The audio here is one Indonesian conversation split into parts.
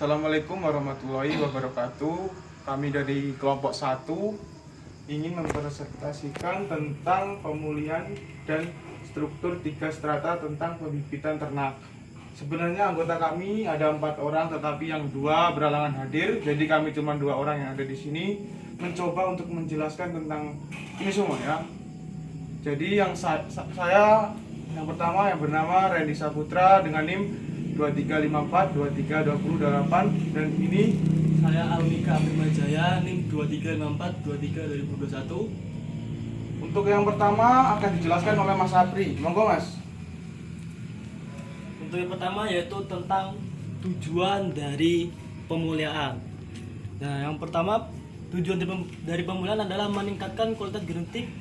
Assalamualaikum warahmatullahi wabarakatuh. Kami dari kelompok 1 ingin mempresentasikan tentang pemulihan dan struktur 3 strata tentang pembibitan ternak. Sebenarnya anggota kami ada 4 orang, tetapi yang 2 berhalangan hadir. Jadi kami cuma 2 orang yang ada di sini mencoba untuk menjelaskan tentang ini semua ya. Jadi saya yang pertama yang bernama Randy Saputra dengan NIM 2354 2320 dan ini Saya Almika Abimajaya, NIM 2354 23 2021. untuk yang pertama akan dijelaskan oleh Mas Apri. Monggo Mas. Untuk yang pertama yaitu tentang tujuan dari pemuliaan. Nah, yang pertama tujuan dari pemuliaan adalah meningkatkan kualitas genetik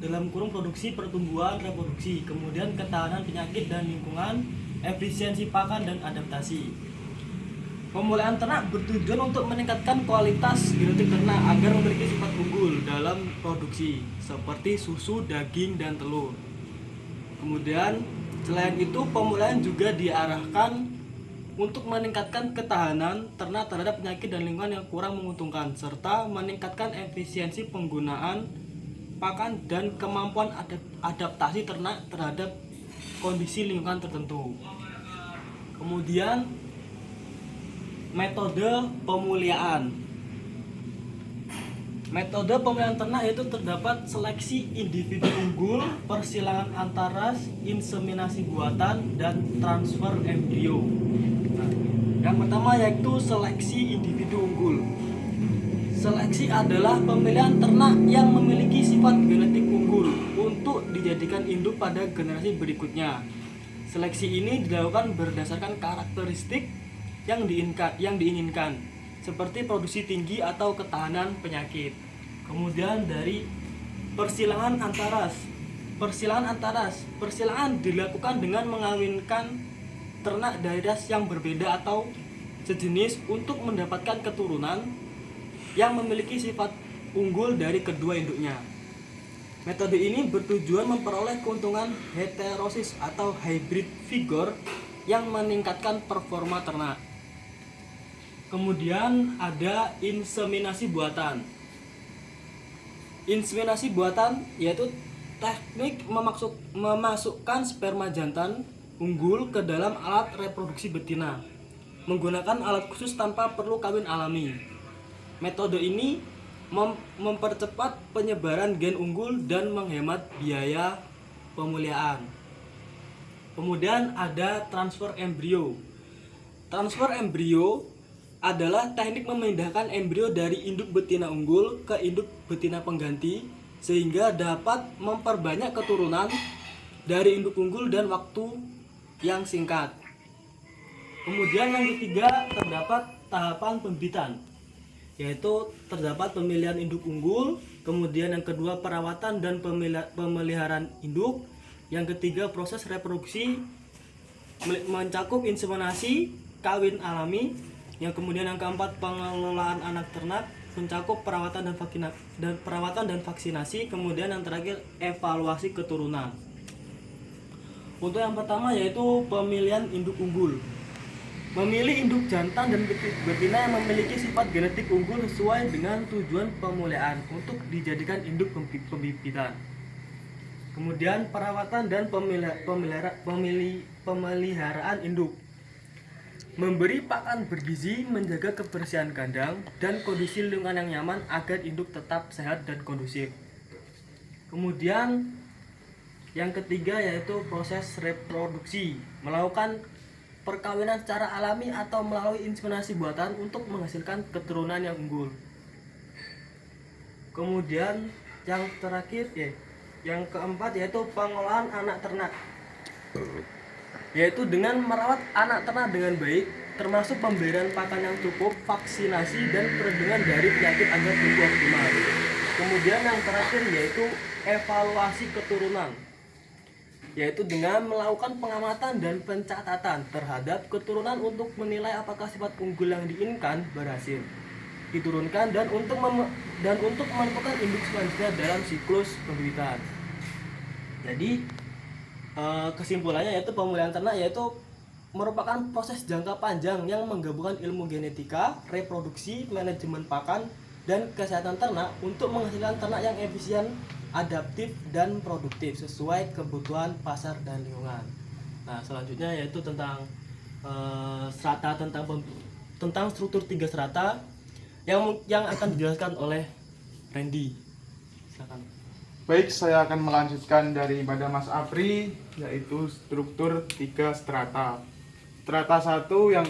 dalam kurung produksi, pertumbuhan, reproduksi, kemudian ketahanan penyakit dan lingkungan, efisiensi pakan dan adaptasi. Pemulihan ternak bertujuan untuk meningkatkan kualitas genetik ternak agar memiliki sifat unggul dalam produksi seperti susu, daging, dan telur. Kemudian selain itu pemulihan juga diarahkan untuk meningkatkan ketahanan ternak terhadap penyakit dan lingkungan yang kurang menguntungkan serta meningkatkan efisiensi penggunaan pakan dan kemampuan adaptasi ternak terhadap kondisi lingkungan tertentu. Kemudian metode pemuliaan. Metode pemulihan ternak yaitu terdapat seleksi individu unggul, persilangan antaras, inseminasi buatan, dan transfer embrio. Nah, yang pertama yaitu seleksi individu unggul. Seleksi adalah pemilihan ternak yang memiliki sifat genetik unggul untuk dijadikan induk pada generasi berikutnya. Seleksi ini dilakukan berdasarkan karakteristik yang diinginkan, seperti produksi tinggi atau ketahanan penyakit. Kemudian dari persilangan antaras. Persilangan dilakukan dengan mengawinkan ternak dari ras yang berbeda atau sejenis untuk mendapatkan keturunan yang memiliki sifat unggul dari kedua induknya. Metode ini bertujuan memperoleh keuntungan heterosis atau hybrid vigor yang meningkatkan performa ternak. Kemudian ada inseminasi buatan. Inseminasi buatan yaitu teknik memasukkan sperma jantan unggul ke dalam alat reproduksi betina menggunakan alat khusus tanpa perlu kawin alami. Metode ini mempercepat penyebaran gen unggul dan menghemat biaya pemulihan. Kemudian ada transfer embrio. Transfer embrio adalah teknik memindahkan embrio dari induk betina unggul ke induk betina pengganti sehingga dapat memperbanyak keturunan dari induk unggul dan waktu yang singkat. Kemudian yang ketiga terdapat tahapan pembibitan, yaitu terdapat pemilihan induk unggul, kemudian yang kedua perawatan dan pemeliharaan induk, yang ketiga proses reproduksi mencakup inseminasi, kawin alami, yang kemudian yang keempat pengelolaan anak ternak mencakup perawatan dan vaksinasi, kemudian yang terakhir evaluasi keturunan. Untuk yang pertama yaitu pemilihan induk unggul. Memilih induk jantan dan betina yang memiliki sifat genetik unggul sesuai dengan tujuan pemulihan untuk dijadikan induk pembibitan. Kemudian perawatan dan pemeliharaan induk. Memberi pakan bergizi, menjaga kebersihan kandang dan kondisi lingkungan yang nyaman agar induk tetap sehat dan kondusif. Kemudian yang ketiga yaitu proses reproduksi, melakukan perkawinan secara alami atau melalui inseminasi buatan untuk menghasilkan keturunan yang unggul. Kemudian yang terakhir yang keempat yaitu pengolahan anak ternak, yaitu dengan merawat anak ternak dengan baik, termasuk pemberian pakan yang cukup, vaksinasi dan perlindungan dari penyakit agar tumbuh optimal. Kemudian yang terakhir yaitu evaluasi keturunan, yaitu dengan melakukan pengamatan dan pencatatan terhadap keturunan untuk menilai apakah sifat unggul yang diinginkan berhasil diturunkan dan untuk menentukan induk selanjutnya dalam siklus pembibitan. Jadi kesimpulannya yaitu pemulihan ternak yaitu merupakan proses jangka panjang yang menggabungkan ilmu genetika, reproduksi, manajemen pakan, dan kesehatan ternak untuk menghasilkan ternak yang efisien, adaptif, dan produktif sesuai kebutuhan pasar dan lingkungan. Nah, selanjutnya yaitu tentang strata, tentang struktur 3 strata yang akan dijelaskan oleh Randy. Silakan. Baik, saya akan melanjutkan daripada Mas Apri, yaitu struktur 3 strata. Strata 1 yang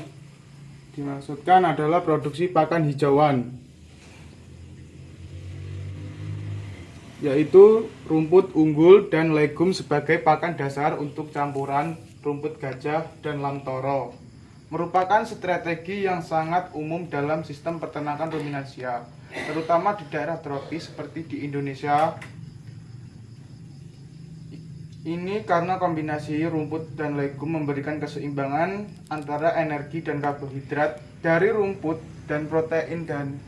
dimaksudkan adalah produksi pakan hijauan, yaitu rumput unggul dan legum sebagai pakan dasar untuk campuran rumput gajah dan lamtoro. Merupakan strategi yang sangat umum dalam sistem peternakan ruminansia, terutama di daerah tropis seperti di Indonesia. Ini karena kombinasi rumput dan legum memberikan keseimbangan antara energi dan karbohidrat dari rumput dan protein dan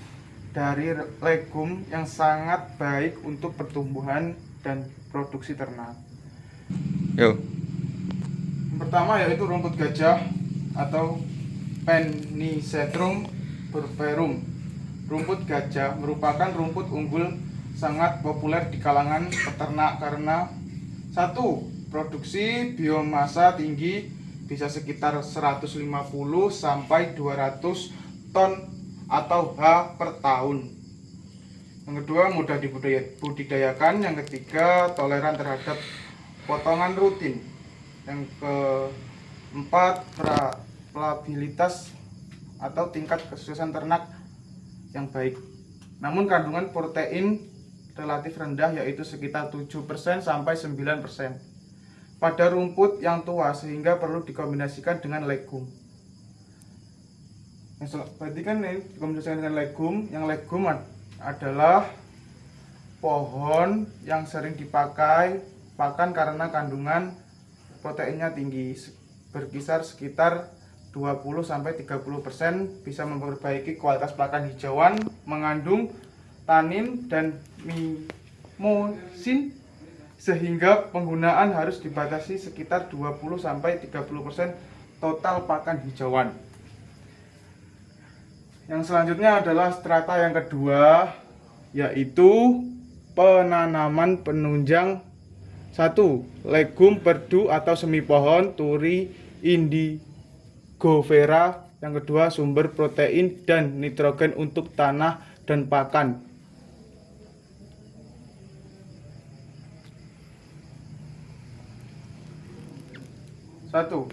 dari legum yang sangat baik untuk pertumbuhan dan produksi ternak. Yang pertama yaitu rumput gajah atau Pennisetrum purpureum. Rumput gajah merupakan rumput unggul sangat populer di kalangan peternak karena 1. Produksi biomasa tinggi, bisa sekitar 150 sampai 200 ton atau H per tahun. Yang kedua, mudah dibudidayakan. Yang ketiga, toleran terhadap potongan rutin. Yang keempat, pelabilitas atau tingkat kesuksesan ternak yang baik. Namun kandungan protein relatif rendah, yaitu sekitar 7% sampai 9% pada rumput yang tua, sehingga perlu dikombinasikan dengan legum. Berarti kan ini dikombinasikan dengan legum. Yang legum adalah pohon yang sering dipakai pakan karena kandungan proteinnya tinggi, berkisar sekitar 20 sampai 30%, bisa memperbaiki kualitas pakan hijauan, mengandung tanin dan mimosin, sehingga penggunaan harus dibatasi sekitar 20 sampai 30% total pakan hijauan. Yang selanjutnya adalah strata yang kedua, yaitu penanaman penunjang. 1. Legum, perdu atau semi pohon, turi, indigofera. Yang kedua, sumber protein dan nitrogen untuk tanah dan pakan. 1.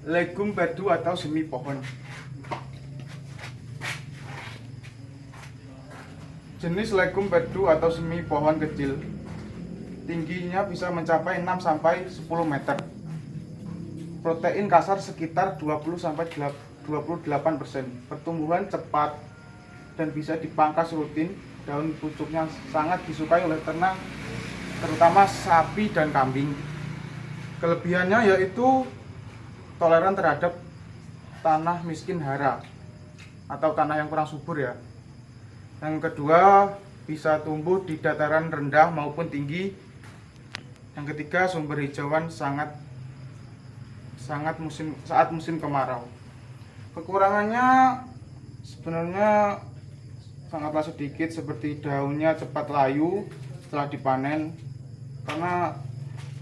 Legum, perdu atau semi pohon. Jenis legum perdu atau semi pohon kecil, tingginya bisa mencapai 6 sampai 10 meter. Protein kasar sekitar 20 sampai 28%. Pertumbuhan cepat dan bisa dipangkas rutin. Daun pucuknya sangat disukai oleh ternak, terutama sapi dan kambing. Kelebihannya yaitu toleran terhadap tanah miskin hara atau tanah yang kurang subur ya. Yang kedua, bisa tumbuh di dataran rendah maupun tinggi. Yang ketiga, sumber hijauan saat musim kemarau. Kekurangannya sebenarnya sangatlah sedikit, seperti daunnya cepat layu setelah dipanen karena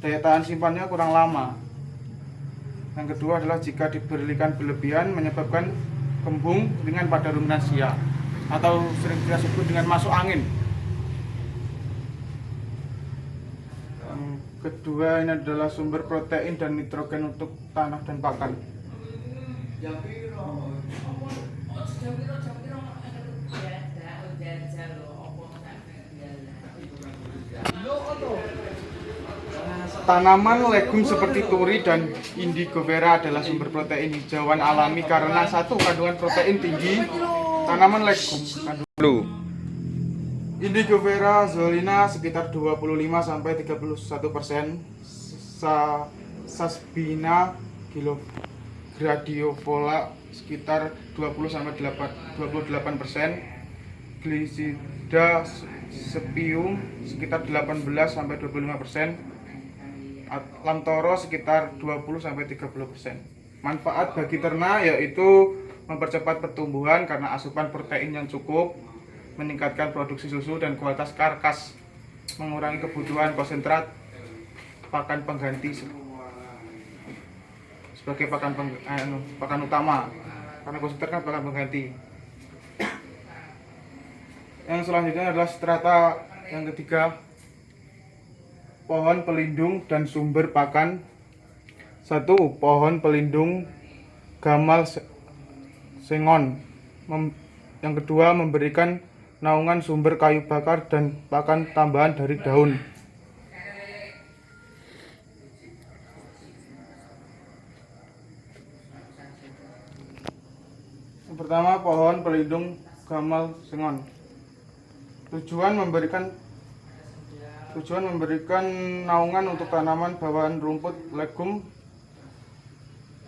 daya tahan simpannya kurang lama. Yang kedua adalah jika diberikan berlebihan menyebabkan kembung ringan pada ruminansia atau sering kita sebut dengan masuk angin. Yang kedua ini adalah sumber protein dan nitrogen untuk tanah dan pakan. Tanaman legum seperti turi dan indigofera adalah sumber protein hijauan alami karena 1. Kandungan protein tinggi. Tanaman legum Indigofera zollina sekitar 25 sampai 31%, Saspina gradiovola sekitar 20 sampai 28%, Glycida sepium sekitar 18 sampai 25%, Lamtoro sekitar 20-30%. Manfaat bagi ternak yaitu mempercepat pertumbuhan karena asupan protein yang cukup, meningkatkan produksi susu dan kualitas karkas, mengurangi kebutuhan konsentrat pakan pengganti sebagai pakan utama, karena konsentrat kan pakan pengganti. Yang selanjutnya adalah strata yang ketiga, pohon pelindung dan sumber pakan. 1. Pohon pelindung gamal sengon. Yang kedua, memberikan naungan sumber kayu bakar dan pakan tambahan dari daun. Yang pertama, pohon pelindung gamal sengon. Tujuan memberikan naungan untuk tanaman bawaan rumput legum,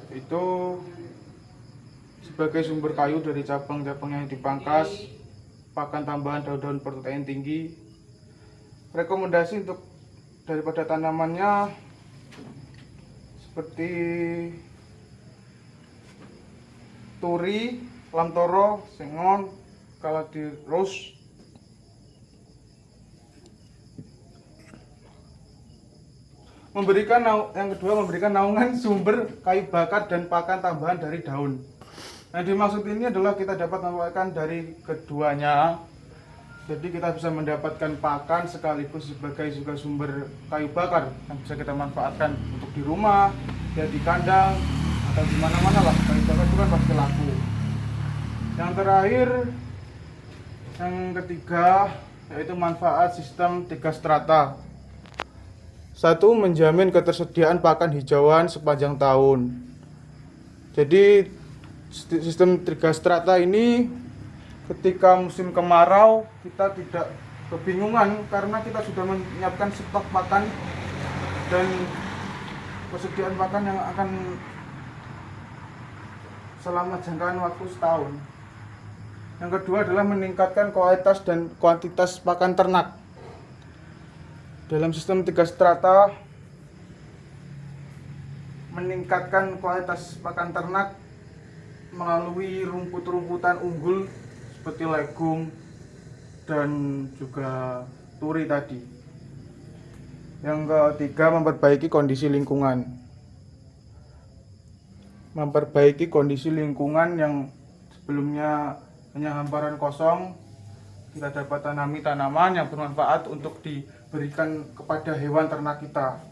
itu sebagai sumber kayu dari cabang-cabang yang dipangkas, pakan tambahan daun-daun protein tinggi. Rekomendasi untuk daripada tanamannya seperti turi, lamtoro, sengon, kaladirus. Yang kedua, memberikan naungan sumber kayu bakar dan pakan tambahan dari daun. Yang dimaksud ini adalah kita dapat memanfaatkan dari keduanya. Jadi kita bisa mendapatkan pakan sekaligus sebagai juga sumber kayu bakar yang bisa kita manfaatkan untuk di rumah, ya di kandang atau di mana-mana lah. Kayu bakar itu kan pasti laku. Yang terakhir, yang ketiga, yaitu manfaat sistem 3 strata. 1. Menjamin ketersediaan pakan hijauan sepanjang tahun. Jadi sistem 3 strata ini ketika musim kemarau kita tidak kebingungan karena kita sudah menyiapkan stok pakan dan persediaan pakan yang akan selama jangkaan waktu setahun. Yang kedua adalah meningkatkan kualitas dan kuantitas pakan ternak. Dalam sistem 3 strata, meningkatkan kualitas pakan ternak melalui rumput-rumputan unggul seperti legum dan juga turi tadi. Yang ketiga, memperbaiki kondisi lingkungan. Memperbaiki kondisi lingkungan yang sebelumnya hanya hamparan kosong, kita dapat tanami tanaman yang bermanfaat untuk diberikan kepada hewan ternak kita.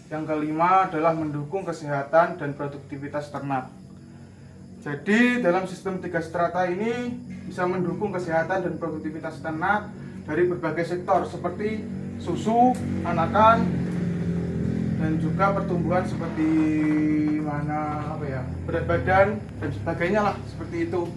Yang kelima adalah mendukung kesehatan dan produktivitas ternak. Jadi dalam sistem 3 strata ini bisa mendukung kesehatan dan produktivitas ternak dari berbagai sektor seperti susu, anakan, dan juga pertumbuhan seperti berat badan dan sebagainya lah, seperti itu.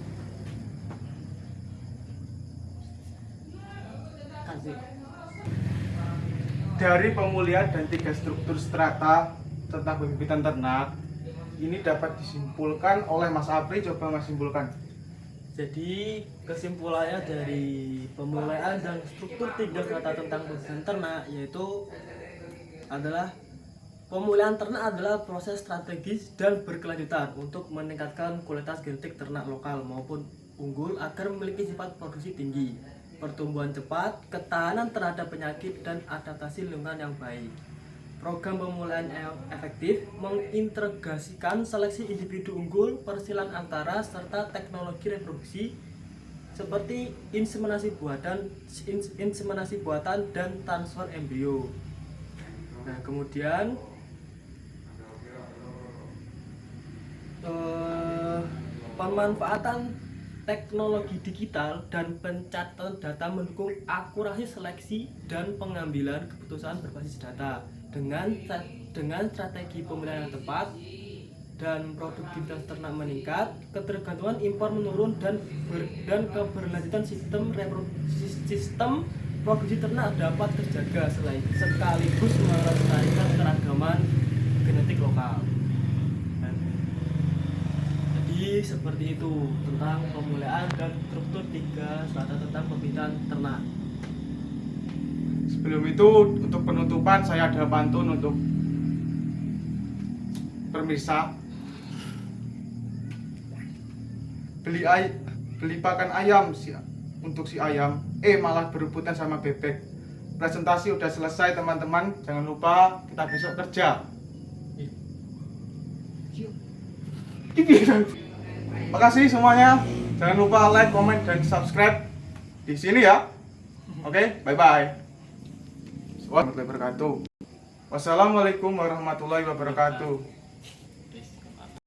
Dari pemulihan dan 3 struktur strata tentang pembibitan ternak, ini dapat disimpulkan oleh Mas Apri. Coba Mas simpulkan. Jadi kesimpulannya dari pemulihan dan struktur 3 strata tentang pembibitan ternak yaitu adalah pemulihan ternak adalah proses strategis dan berkelanjutan untuk meningkatkan kualitas genetik ternak lokal maupun unggul agar memiliki sifat produksi tinggi, pertumbuhan cepat, ketahanan terhadap penyakit, dan adaptasi lingkungan yang baik. Program pemulihan yang efektif mengintegrasikan seleksi individu unggul, persilan antara, serta teknologi reproduksi seperti inseminasi buatan dan transfer embrio. Nah, kemudian pemanfaatan teknologi digital dan pencatatan data mendukung akurasi seleksi dan pengambilan keputusan berbasis data dengan strategi pemilihan yang tepat dan produktivitas ternak meningkat, ketergantungan impor menurun dan keberlanjutan sistem produksi ternak dapat terjaga sekaligus melestarikan keragaman genetik lokal. Jadi seperti itu tentang pemulihan dan struktur 3 strata tentang pembibitan ternak. Sebelum itu, untuk penutupan saya ada pantun untuk pemirsa. Beli pakan ayam untuk si ayam, malah berebutan sama bebek. Presentasi udah selesai teman-teman, jangan lupa kita besok kerja. Makasih semuanya. Jangan lupa like, comment, dan subscribe di sini ya. Oke, bye-bye. Wassalamualaikum warahmatullahi wabarakatuh.